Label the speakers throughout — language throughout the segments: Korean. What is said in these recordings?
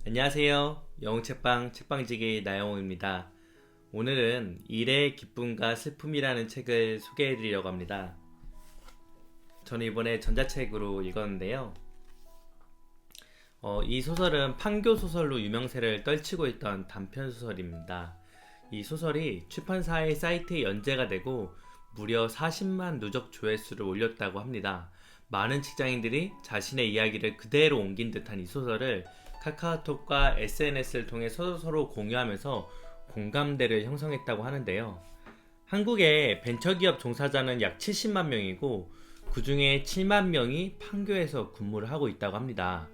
Speaker 1: 안녕하세요. 영웅책방 책방지기 나영웅입니다. 오늘은 일의 기쁨과 슬픔이라는 책을 소개해드리려고 합니다. 저는 이번에 전자책으로 읽었는데요. 이 소설은 판교 소설로 유명세를 떨치고 있던 단편 소설입니다. 이 소설이 출판사의 사이트에 연재가 되고 무려 40만 누적 조회수를 올렸다고 합니다. 많은 직장인들이 자신의 이야기를 그대로 옮긴 듯한 이 소설을 카카오톡과 SNS를 통해 서로 공유하면서 공감대를 형성했다고 하는데요. 한국의 벤처기업 종사자는 약 70만 명이고 그 중에 7만 명이 판교에서 근무를 하고 있다고 합니다.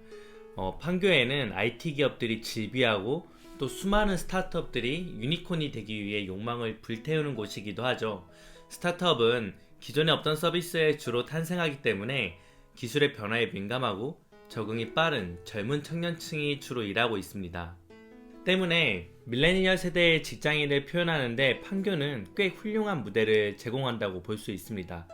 Speaker 1: 판교에는 IT 기업들이 즐비하고 또 수많은 스타트업들이 유니콘이 되기 위해 욕망을 불태우는 곳이기도 하죠. 스타트업은 기존에 없던 서비스에 주로 탄생하기 때문에 기술의 변화에 민감하고 적응이 빠른 젊은 청년층이 주로 일하고 있습니다. 때문에 밀레니얼 세대의 직장인을 표현하는데 판교는 꽤 훌륭한 무대를 제공한다고 볼 수 있습니다.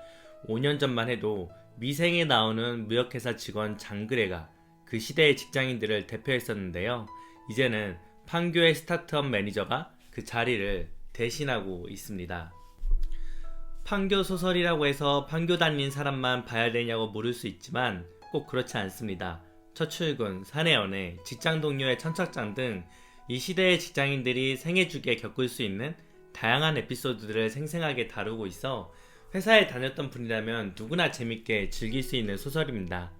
Speaker 1: 5년 전만 해도 미생에 나오는 무역회사 직원 장그래가 그 시대의 직장인들을 대표했었는데요. 이제는 판교의 스타트업 매니저가 그 자리를 대신하고 있습니다. 판교 소설이라고 해서 판교 다닌 사람만 봐야 되냐고 물을 수 있지만 꼭 그렇지 않습니다. 첫 출근, 사내 연애, 직장 동료의 청첩장 등 이 시대의 직장인들이 생애 주기에 겪을 수 있는 다양한 에피소드들을 생생하게 다루고 있어 회사에 다녔던 분이라면 누구나 재밌게 즐길 수 있는 소설입니다.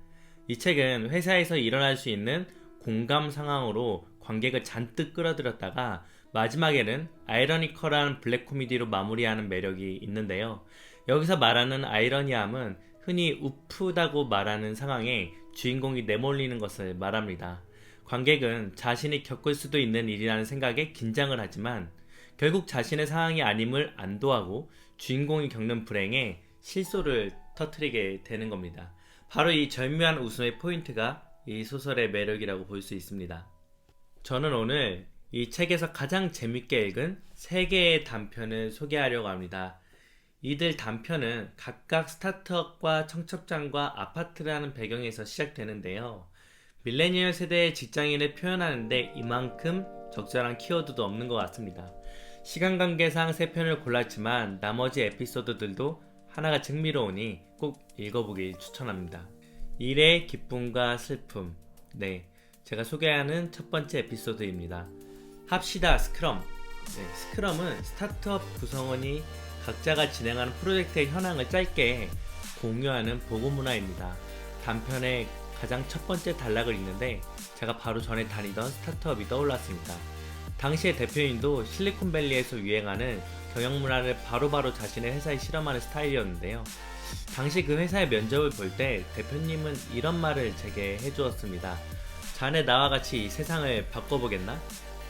Speaker 1: 이 책은 회사에서 일어날 수 있는 공감 상황으로 관객을 잔뜩 끌어들였다가 마지막에는 아이러니컬한 블랙 코미디로 마무리하는 매력이 있는데요. 여기서 말하는 아이러니함은 흔히 우프다고 말하는 상황에 주인공이 내몰리는 것을 말합니다. 관객은 자신이 겪을 수도 있는 일이라는 생각에 긴장을 하지만 결국 자신의 상황이 아님을 안도하고 주인공이 겪는 불행에 실소를 터뜨리게 되는 겁니다. 바로 이 절묘한 웃음의 포인트가 이 소설의 매력이라고 볼 수 있습니다. 저는 오늘 이 책에서 가장 재밌게 읽은 3개의 단편을 소개하려고 합니다. 이들 단편은 각각 스타트업과 청첩장과 아파트라는 배경에서 시작되는데요. 밀레니얼 세대의 직장인을 표현하는데 이만큼 적절한 키워드도 없는 것 같습니다. 시간 관계상 3편을 골랐지만 나머지 에피소드들도 하나같이 흥미로우니 꼭 읽어보길 추천합니다. 일의 기쁨과 슬픔. 네, 제가 소개하는 첫 번째 에피소드입니다. 합시다 스크럼. 스크럼은 스타트업 구성원이 각자가 진행하는 프로젝트의 현황을 짧게 공유하는 보고 문화입니다. 단편의 가장 첫 번째 단락을 읽는데 제가 바로 전에 다니던 스타트업이 떠올랐습니다. 당시의 대표님도 실리콘밸리에서 유행하는 경영 문화를 바로바로 자신의 회사에 실험하는 스타일이었는데요. 당시 그 회사의 면접을 볼 때 대표님은 이런 말을 제게 해주었습니다. 자네 나와 같이 이 세상을 바꿔보겠나?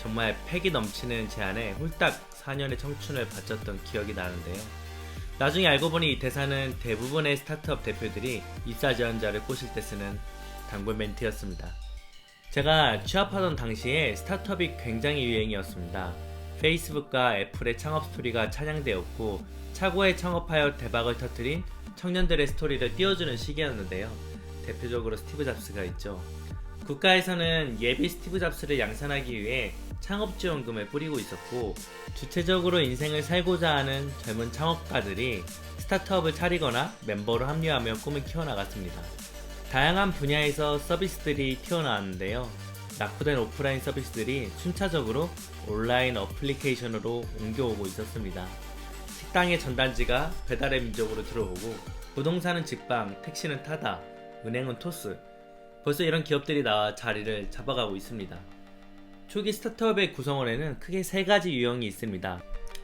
Speaker 1: 정말 패기 넘치는 제안에 홀딱 4년의 청춘을 바쳤던 기억이 나는데요. 나중에 알고 보니 이 대사는 대부분의 스타트업 대표들이 입사 지원자를 꼬실 때 쓰는 단골 멘트였습니다. 제가 취업하던 당시에 스타트업이 굉장히 유행이었습니다. 페이스북과 애플의 창업 스토리가 찬양되었고 차고에 창업하여 대박을 터뜨린 청년들의 스토리를 띄워주는 시기였는데요. 대표적으로 스티브 잡스가 있죠. 국가에서는 예비 스티브 잡스를 양산하기 위해 창업지원금을 뿌리고 있었고 주체적으로 인생을 살고자 하는 젊은 창업가들이 스타트업을 차리거나 멤버로 합류하며 꿈을 키워나갔습니다. 다양한 분야에서 서비스들이 튀어나왔는데요. 낙후된 오프라인 서비스들이 순차적으로 온라인 어플리케이션으로 옮겨오고 있었습니다. 식당의 전단지가 배달의 민족으로 들어오고 부동산은 직방, 택시는 타다, 은행은 토스. 벌써 이런 기업들이 나와 자리를 잡아가고 있습니다. 초기 스타트업의 구성원에는 크게 3가지 유형이 있습니다.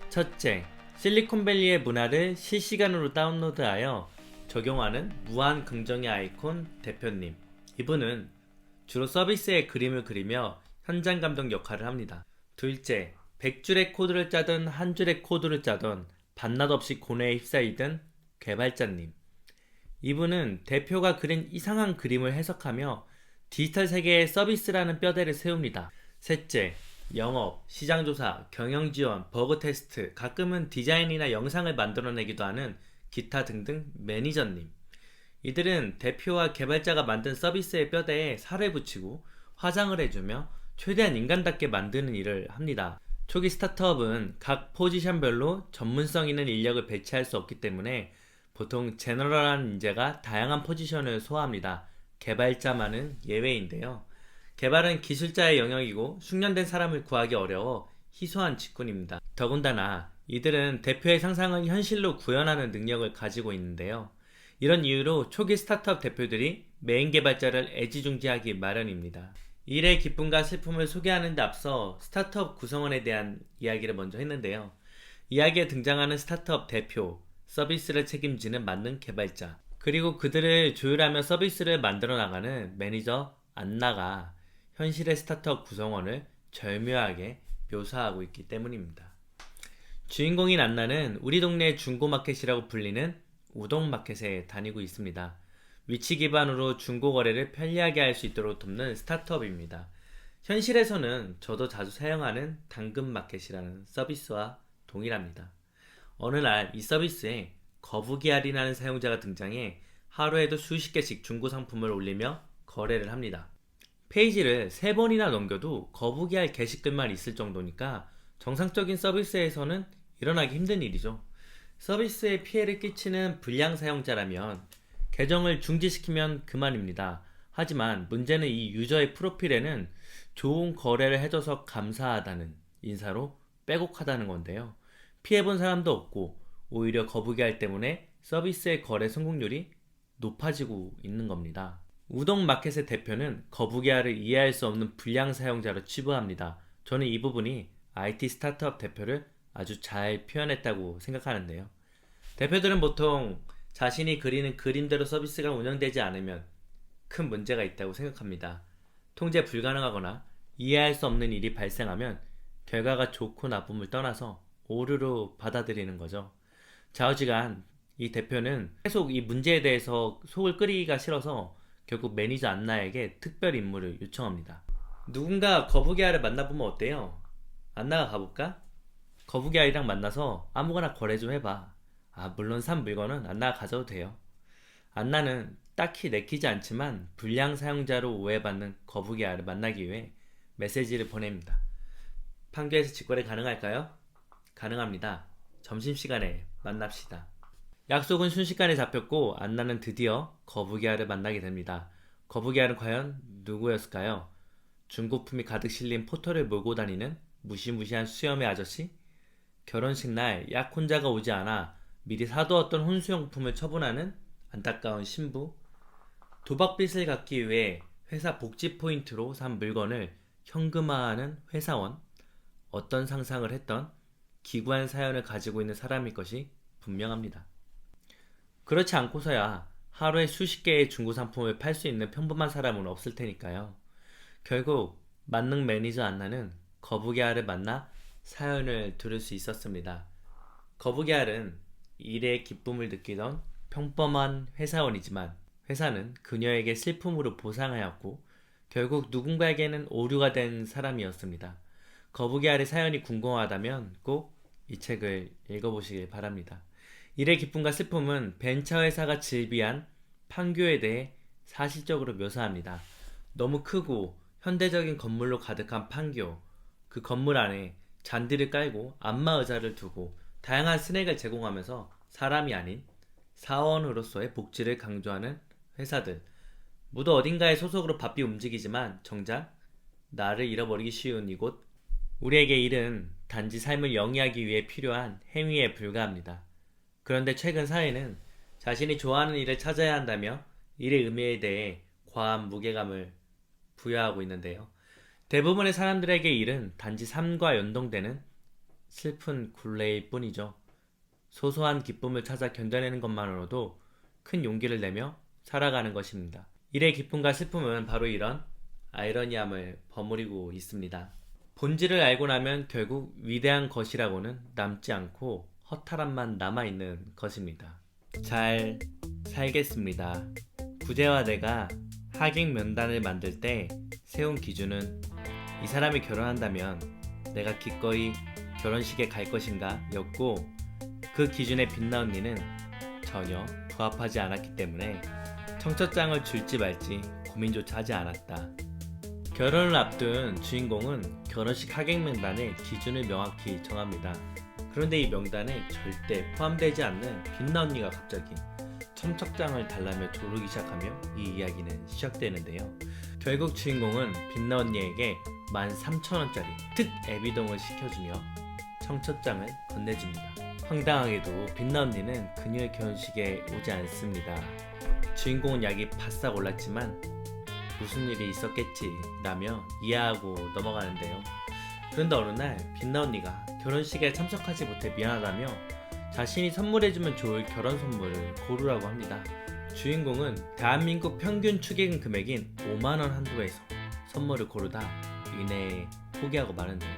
Speaker 1: 첫째, 실리콘밸리의 문화를 실시간으로 다운로드하여 적용하는 무한 긍정의 아이콘 대표님. 이분은 주로 서비스의 그림을 그리며 현장 감독 역할을 합니다. 둘째, 100줄의 코드를 짜든 1줄의 코드를 짜든 반낮 없이 고뇌에 휩싸이던 개발자님. 이분은 대표가 그린 이상한 그림을 해석하며 디지털 세계의 서비스라는 뼈대를 세웁니다. 셋째, 영업, 시장조사, 경영지원, 버그 테스트, 가끔은 디자인이나 영상을 만들어내기도 하는 기타 등등 매니저님. 이들은 대표와 개발자가 만든 서비스의 뼈대에 살을 붙이고 화장을 해주며 최대한 인간답게 만드는 일을 합니다. 초기 스타트업은 각 포지션별로 전문성 있는 인력을 배치할 수 없기 때문에 보통 제너럴한 인재가 다양한 포지션을 소화합니다. 개발자만은 예외인데요. 개발은 기술자의 영역이고 숙련된 사람을 구하기 어려워 희소한 직군입니다. 더군다나 이들은 대표의 상상을 현실로 구현하는 능력을 가지고 있는데요. 이런 이유로 초기 스타트업 대표들이 메인 개발자를 애지중지하기 마련입니다. 일의 기쁨과 슬픔을 소개하는 데 앞서 스타트업 구성원에 대한 이야기를 먼저 했는데요. 이야기에 등장하는 스타트업 대표, 서비스를 책임지는 만능 개발자, 그리고 그들을 조율하며 서비스를 만들어 나가는 매니저 안나가 현실의 스타트업 구성원을 절묘하게 묘사하고 있기 때문입니다. 주인공인 안나는 우리 동네 중고마켓이라고 불리는 우동마켓에 다니고 있습니다. 위치 기반으로 중고 거래를 편리하게 할 수 있도록 돕는 스타트업입니다. 현실에서는 저도 자주 사용하는 당근마켓이라는 서비스와 동일합니다. 어느 날 이 서비스에 거북이 할인하는 사용자가 등장해 하루에도 수십 개씩 중고 상품을 올리며 거래를 합니다. 페이지를 3번이나 넘겨도 거북이 할 게시글만 있을 정도니까 정상적인 서비스에서는 일어나기 힘든 일이죠. 서비스에 피해를 끼치는 불량 사용자라면 계정을 중지시키면 그만입니다. 하지만 문제는 이 유저의 프로필에는 좋은 거래를 해줘서 감사하다는 인사로 빼곡하다는 건데요. 피해본 사람도 없고 오히려 거북이알 때문에 서비스의 거래 성공률이 높아지고 있는 겁니다. 우동마켓의 대표는 거북이알을 이해할 수 없는 불량 사용자로 치부합니다. 저는 이 부분이 IT 스타트업 대표를 아주 잘 표현했다고 생각하는데요. 대표들은 보통 자신이 그리는 그림대로 서비스가 운영되지 않으면 큰 문제가 있다고 생각합니다. 통제 불가능하거나 이해할 수 없는 일이 발생하면 결과가 좋고 나쁨을 떠나서 오류로 받아들이는 거죠. 좌우지간 이 대표는 계속 이 문제에 대해서 속을 끓이기가 싫어서 결국 매니저 안나에게 특별 임무를 요청합니다. 누군가 거북이알을 만나보면 어때요? 안나가 가볼까? 거북이알이랑 만나서 아무거나 거래 좀 해봐. 물론 산 물건은 안나가 가져도 돼요. 안나는 딱히 내키지 않지만 불량 사용자로 오해받는 거북이알을 만나기 위해 메시지를 보냅니다. 판교에서 직거래 가능할까요? 가능합니다. 점심시간에 만납시다. 약속은 순식간에 잡혔고 안나는 드디어 거북이알을 만나게 됩니다. 거북이알은 과연 누구였을까요? 중고품이 가득 실린 포터를 몰고 다니는 무시무시한 수염의 아저씨? 결혼식 날 약혼자가 오지 않아 미리 사두었던 혼수용품을 처분하는 안타까운 신부? 도박빚을 갚기 위해 회사 복지 포인트로 산 물건을 현금화하는 회사원? 어떤 상상을 했던 기구한 사연을 가지고 있는 사람일 것이 분명합니다. 그렇지 않고서야 하루에 수십 개의 중고 상품을 팔 수 있는 평범한 사람은 없을 테니까요. 결국 만능 매니저 안나는 거북이알을 만나 사연을 들을 수 있었습니다. 거북이알은 일의 기쁨을 느끼던 평범한 회사원이지만 회사는 그녀에게 슬픔으로 보상하였고 결국 누군가에게는 오류가 된 사람이었습니다. 거북이알의 사연이 궁금하다면 꼭 이 책을 읽어보시길 바랍니다. 일의 기쁨과 슬픔은 벤처회사가 즐비한 판교에 대해 사실적으로 묘사합니다. 너무 크고 현대적인 건물로 가득한 판교. 그 건물 안에 잔디를 깔고 안마의자를 두고 다양한 스낵을 제공하면서 사람이 아닌 사원으로서의 복지를 강조하는 회사들. 모두 어딘가의 소속으로 바삐 움직이지만 정작 나를 잃어버리기 쉬운 이곳. 우리에게 일은 단지 삶을 영위하기 위해 필요한 행위에 불과합니다. 그런데 최근 사회는 자신이 좋아하는 일을 찾아야 한다며 일의 의미에 대해 과한 무게감을 부여하고 있는데요. 대부분의 사람들에게 일은 단지 삶과 연동되는 슬픈 굴레일 뿐이죠. 소소한 기쁨을 찾아 견뎌내는 것만으로도 큰 용기를 내며 살아가는 것입니다. 일의 기쁨과 슬픔은 바로 이런 아이러니함을 버무리고 있습니다. 본질을 알고 나면 결국 위대한 것이라고는 남지 않고 허탈함만 남아있는 것입니다. 잘 살겠습니다. 구제와 내가 하객 명단을 만들 때 세운 기준은 이 사람이 결혼한다면 내가 기꺼이 결혼식에 갈 것인가 였고, 그 기준에 빛나 언니는 전혀 부합하지 않았기 때문에 청첩장을 줄지 말지 고민조차 하지 않았다. 결혼을 앞둔 주인공은 결혼식 하객 명단의 기준을 명확히 정합니다. 그런데 이 명단에 절대 포함되지 않는 빛나 언니가 갑자기 청첩장을 달라며 조르기 시작하며 이 이야기는 시작되는데요. 결국 주인공은 빛나 언니에게 13,000원짜리 특 애비동을 시켜주며 청첩장을 건네줍니다. 황당하게도 빛나 언니는 그녀의 결혼식에 오지 않습니다. 주인공은 약이 바싹 올랐지만 무슨 일이 있었겠지 라며 이해하고 넘어가는데요. 그런데 어느 날 빛나 언니가 결혼식에 참석하지 못해 미안하다며 자신이 선물해주면 좋을 결혼 선물을 고르라고 합니다. 주인공은 대한민국 평균 축의금 금액인 5만원 한도에서 선물을 고르다 이내 포기하고 마는데요.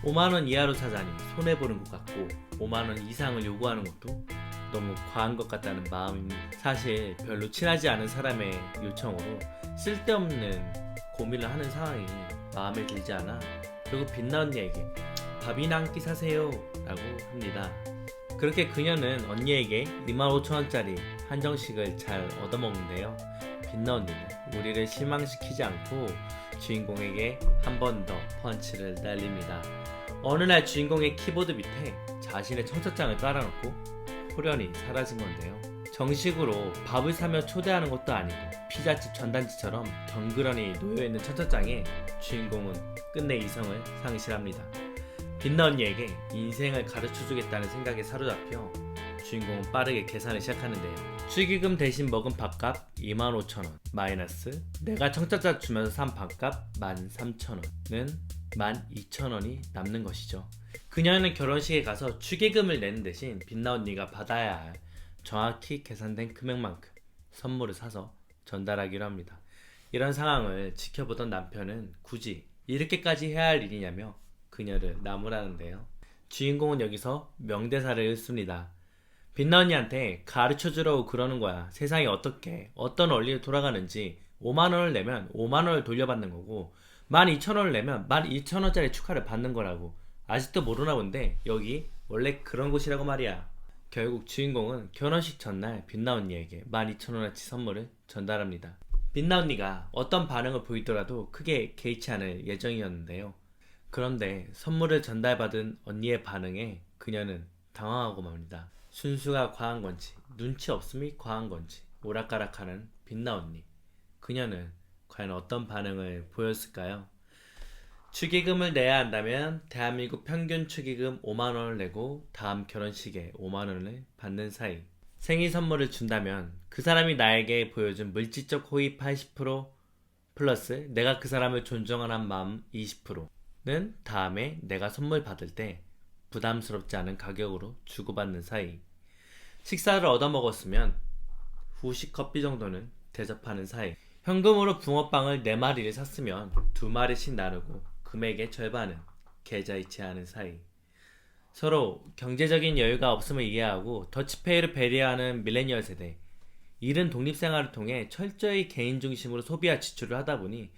Speaker 1: 5만원 이하로 사자니 손해보는 것 같고 5만원 이상을 요구하는 것도 너무 과한 것 같다는 마음입니다. 사실 별로 친하지 않은 사람의 요청으로 쓸데없는 고민을 하는 상황이 마음에 들지 않아 결국 빛나 언니에게 밥이나 한 끼 사세요 라고 합니다. 그렇게 그녀는 언니에게 25,000원짜리 한정식을 잘 얻어먹는데요. 빛나 언니는 우리를 실망시키지 않고 주인공에게 한 번 더 펀치를 날립니다. 어느 날 주인공의 키보드 밑에 자신의 청첩장을 깔아놓고 호련히 사라진 건데요. 정식으로 밥을 사며 초대하는 것도 아니고 피자집 전단지처럼 덩그러니 놓여있는 청첩장에 주인공은 끝내 이성을 상실합니다. 빛나 언니에게 인생을 가르쳐주겠다는 생각에 사로잡혀 주인공은 빠르게 계산을 시작하는데요. 축의금 대신 먹은 밥값 25,000원 마이너스 내가 청첩장 주면서 산 밥값 13,000원은 12,000원이 남는 것이죠. 그녀는 결혼식에 가서 축의금을 내는 대신 빛나 언니가 받아야 할 정확히 계산된 금액만큼 선물을 사서 전달하기로 합니다. 이런 상황을 지켜보던 남편은 굳이 이렇게까지 해야 할 일이냐며 그녀를 나무라는데요. 주인공은 여기서 명대사를 읽습니다. 빛나 언니한테 가르쳐주라고 그러는 거야. 세상이 어떻게 어떤 원리로 돌아가는지 5만원을 내면 5만원을 돌려받는 거고 12,000원을 내면 12,000원짜리 축하를 받는 거라고. 아직도 모르나 본데 여기 원래 그런 곳이라고 말이야. 결국 주인공은 결혼식 전날 빛나 언니에게 12,000원어치 선물을 전달합니다. 빛나 언니가 어떤 반응을 보이더라도 크게 개의치 않을 예정이었는데요. 그런데 선물을 전달받은 언니의 반응에 그녀는 당황하고 맙니다. 순수가 과한 건지 눈치 없음이 과한 건지 오락가락하는 빛나 언니. 그녀는 과연 어떤 반응을 보였을까요? 축의금을 내야 한다면 대한민국 평균 축의금 5만원을 내고 다음 결혼식에 5만원을 받는 사이. 생일 선물을 준다면 그 사람이 나에게 보여준 물질적 호의 80% 플러스 내가 그 사람을 존중하는 마음 20%는 다음에 내가 선물 받을 때 부담스럽지 않은 가격으로 주고받는 사이. 식사를 얻어먹었으면 후식 커피 정도는 대접하는 사이. 현금으로 붕어빵을 4마리를 샀으면 2마리씩 나누고 금액의 절반은 계좌이체 하는 사이. 서로 경제적인 여유가 없음을 이해하고 더치페이를 배려하는 밀레니얼 세대. 이른 독립생활을 통해 철저히 개인 중심으로 소비와 지출을 하다 보니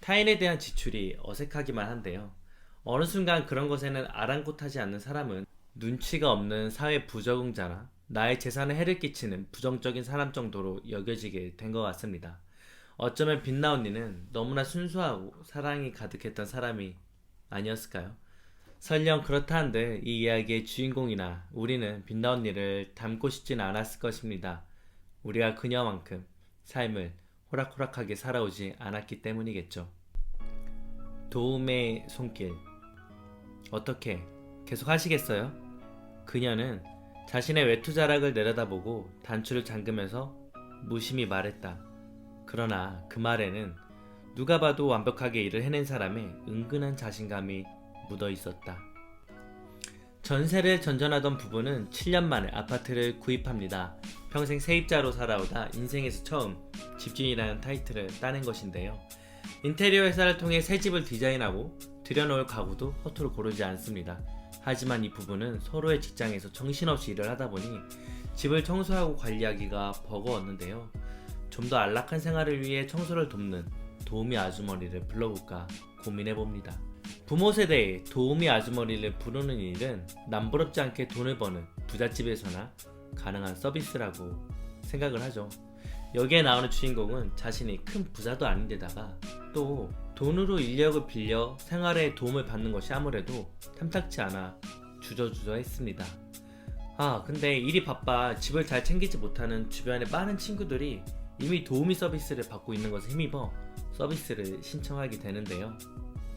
Speaker 1: 타인에 대한 지출이 어색하기만 한데요. 어느 순간 그런 것에는 아랑곳하지 않는 사람은 눈치가 없는 사회 부적응자나 나의 재산에 해를 끼치는 부정적인 사람 정도로 여겨지게 된 것 같습니다. 어쩌면 빛나 언니는 너무나 순수하고 사랑이 가득했던 사람이 아니었을까요? 설령 그렇다 한들 이 이야기의 주인공이나 우리는 빛나 언니를 닮고 싶지는 않았을 것입니다. 우리가 그녀만큼 삶을 호락호락하게 살아오지 않았기 때문이겠죠. 도움의 손길. 어떻게 계속 하시겠어요? 그녀는 자신의 외투 자락을 내려다보고 단추를 잠그면서 무심히 말했다. 그러나 그 말에는 누가 봐도 완벽하게 일을 해낸 사람의 은근한 자신감이 묻어 있었다. 전세를 전전하던 부부는 7년 만에 아파트를 구입합니다. 평생 세입자로 살아오다 인생에서 처음 집주인이라는 타이틀을 따낸 것인데요. 인테리어 회사를 통해 새 집을 디자인하고 들여놓을 가구도 허투루 고르지 않습니다. 하지만 이 부부는 서로의 직장에서 정신없이 일을 하다 보니 집을 청소하고 관리하기가 버거웠는데요. 좀 더 안락한 생활을 위해 청소를 돕는 도우미 아주머니를 불러볼까 고민해봅니다. 부모 세대의 도우미 아주머니를 부르는 일은 남부럽지 않게 돈을 버는 부잣집에서나 가능한 서비스라고 생각을 하죠. 여기에 나오는 주인공은 자신이 큰 부자도 아닌데다가 또 돈으로 인력을 빌려 생활에 도움을 받는 것이 아무래도 탐탁지 않아 주저주저했습니다. 근데 일이 바빠 집을 잘 챙기지 못하는 주변의 많은 친구들이 이미 도우미 서비스를 받고 있는 것에 힘입어 서비스를 신청하게 되는데요.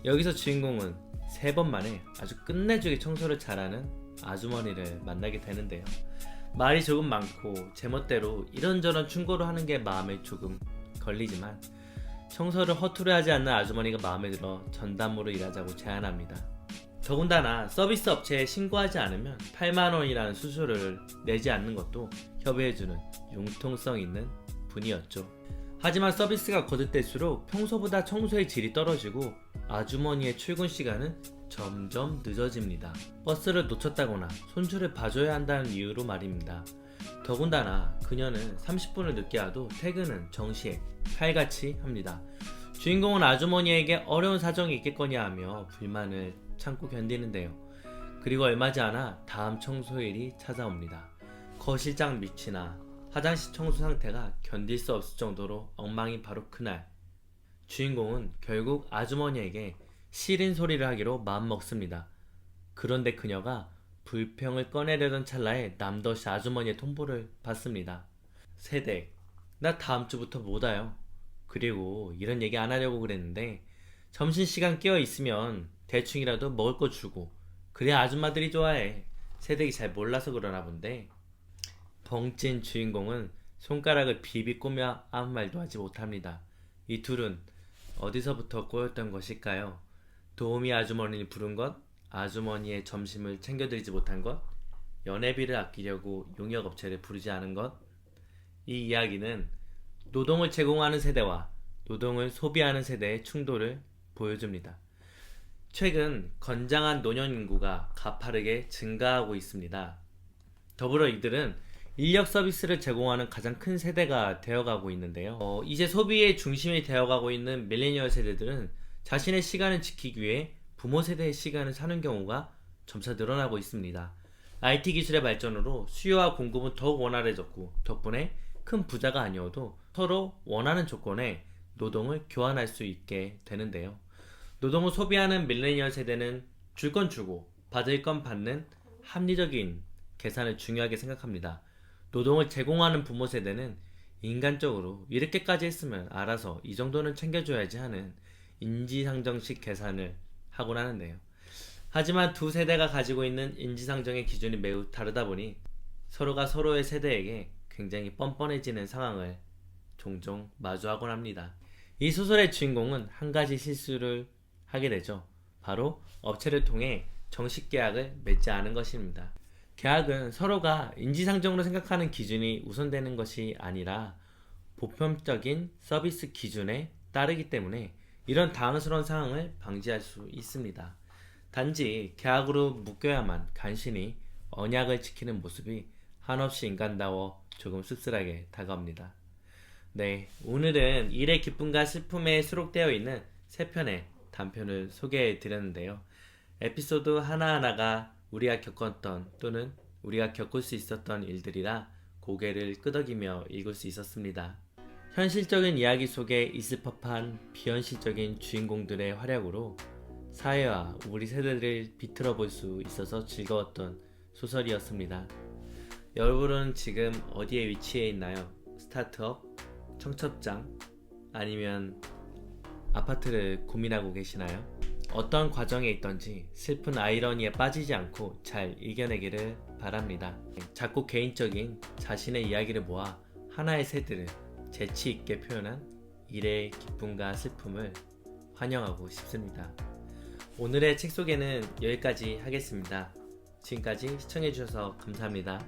Speaker 1: 여기서 주인공은 3번 만에 아주 끝내주게 청소를 잘하는 아주머니를 만나게 되는데요. 말이 조금 많고 제멋대로 이런저런 충고를 하는 게 마음에 조금 걸리지만 청소를 허투루 하지 않는 아주머니가 마음에 들어 전담으로 일하자고 제안합니다. 더군다나 서비스 업체에 신고하지 않으면 8만원이라는 수수료를 내지 않는 것도 협의해주는 융통성 있는 분이었죠. 하지만 서비스가 거듭될수록 평소보다 청소의 질이 떨어지고 아주머니의 출근 시간은 점점 늦어집니다. 버스를 놓쳤다거나 손주를 봐줘야 한다는 이유로 말입니다. 더군다나 그녀는 30분을 늦게 와도 퇴근은 정시에 칼같이 합니다. 주인공은 아주머니에게 어려운 사정이 있겠거냐 하며 불만을 참고 견디는데요. 그리고 얼마 지 않아 다음 청소일이 찾아옵니다. 거실장 밑이나 화장실 청소 상태가 견딜 수 없을 정도로 엉망인 바로 그날, 주인공은 결국 아주머니에게 싫은 소리를 하기로 마음먹습니다. 그런데 그녀가 불평을 꺼내려던 찰나에 남덧이 아주머니의 통보를 받습니다. 세댁, 나 다음 주부터 못 와요. 그리고 이런 얘기 안 하려고 그랬는데 점심시간 끼어 있으면 대충이라도 먹을 거 주고 그래야 아줌마들이 좋아해. 세댁이 잘 몰라서 그러나 본데. 벙찐 주인공은 손가락을 비비꼬며 아무 말도 하지 못합니다. 이 둘은 어디서부터 꼬였던 것일까요? 도우미 아주머니를 부른 것? 아주머니의 점심을 챙겨드리지 못한 것? 연회비를 아끼려고 용역업체를 부르지 않은 것? 이 이야기는 노동을 제공하는 세대와 노동을 소비하는 세대의 충돌을 보여줍니다. 최근 건장한 노년 인구가 가파르게 증가하고 있습니다. 더불어 이들은 인력 서비스를 제공하는 가장 큰 세대가 되어가고 있는데요. 이제 소비의 중심이 되어가고 있는 밀레니얼 세대들은 자신의 시간을 지키기 위해 부모 세대의 시간을 사는 경우가 점차 늘어나고 있습니다. IT 기술의 발전으로 수요와 공급은 더욱 원활해졌고 덕분에 큰 부자가 아니어도 서로 원하는 조건에 노동을 교환할 수 있게 되는데요. 노동을 소비하는 밀레니얼 세대는 줄 건 주고 받을 건 받는 합리적인 계산을 중요하게 생각합니다. 노동을 제공하는 부모 세대는 인간적으로 이렇게까지 했으면 알아서 이 정도는 챙겨줘야지 하는 인지상정식 계산을 하곤 하는데요. 하지만 두 세대가 가지고 있는 인지상정의 기준이 매우 다르다 보니 서로가 서로의 세대에게 굉장히 뻔뻔해지는 상황을 종종 마주하곤 합니다. 이 소설의 주인공은 한 가지 실수를 하게 되죠. 바로 업체를 통해 정식 계약을 맺지 않은 것입니다. 계약은 서로가 인지상정으로 생각하는 기준이 우선되는 것이 아니라 보편적인 서비스 기준에 따르기 때문에 이런 당황스러운 상황을 방지할 수 있습니다. 단지 계약으로 묶여야만 간신히 언약을 지키는 모습이 한없이 인간다워 조금 씁쓸하게 다가옵니다. 네, 오늘은 일의 기쁨과 슬픔에 수록되어 있는 3편의 단편을 소개해 드렸는데요. 에피소드 하나하나가 우리가 겪었던 또는 우리가 겪을 수 있었던 일들이라 고개를 끄덕이며 읽을 수 있었습니다. 현실적인 이야기 속에 있을 법한 비현실적인 주인공들의 활약으로 사회와 우리 세대를 비틀어 볼 수 있어서 즐거웠던 소설이었습니다. 여러분은 지금 어디에 위치해 있나요? 스타트업, 청첩장, 아니면 아파트를 고민하고 계시나요? 어떤 과정에 있던지 슬픈 아이러니에 빠지지 않고 잘 이겨내기를 바랍니다. 작고 개인적인 자신의 이야기를 모아 하나의 세대를 재치 있게 표현한 일의 기쁨과 슬픔을 환영하고 싶습니다. 오늘의 책 소개는 여기까지 하겠습니다. 지금까지 시청해주셔서 감사합니다.